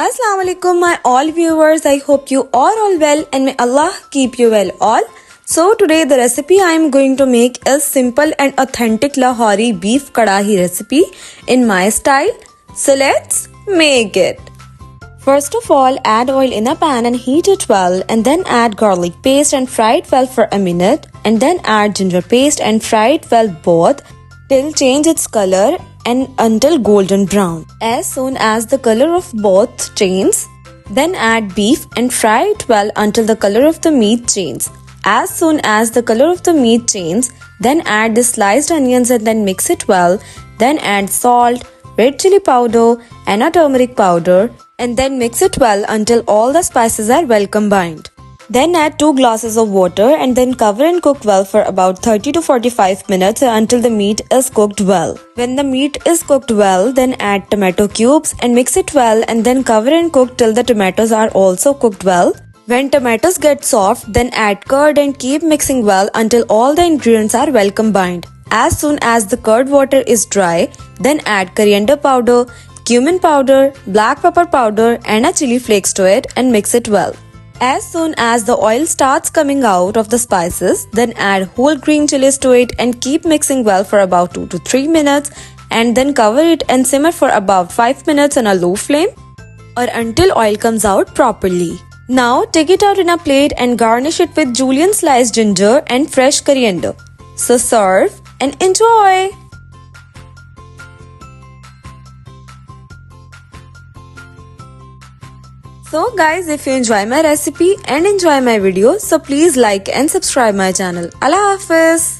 Assalamu alaikum my all viewers. I hope you are all well and may Allah keep you well all. So today the recipe I am going to make is simple and authentic Lahori beef karahi recipe in my style. So let's make it. First of all, add oil in a pan and heat it well, and then add garlic paste and fry it well for a minute, and then add ginger paste and fry it well both till change its color and until golden brown. As soon as the color of both changes, then add beef and fry it well until the color of the meat changes. As soon as the color of the meat changes, then add the sliced onions and then mix it well. Then add salt, red chili powder and a turmeric powder, and then mix it well until all the spices are well combined. Then add 2 glasses of water and then cover and cook well for about 30 to 45 minutes until the meat is cooked well. When the meat is cooked well, then add tomato cubes and mix it well and then cover and cook till the tomatoes are also cooked well. When tomatoes get soft, then add curd and keep mixing well until all the ingredients are well combined. As soon as the curd water is dry, then add coriander powder, cumin powder, black pepper powder and a chili flakes to it and mix it well. As soon as the oil starts coming out of the spices, then add whole green chilies to it and keep mixing well for about 2 to 3 minutes and then cover it and simmer for about 5 minutes on a low flame or until oil comes out properly. Now take it out in a plate and garnish it with julienne sliced ginger and fresh coriander. So serve and enjoy! So guys, if you enjoy my recipe and enjoy my videos, so please like and subscribe my channel. Allah Hafiz.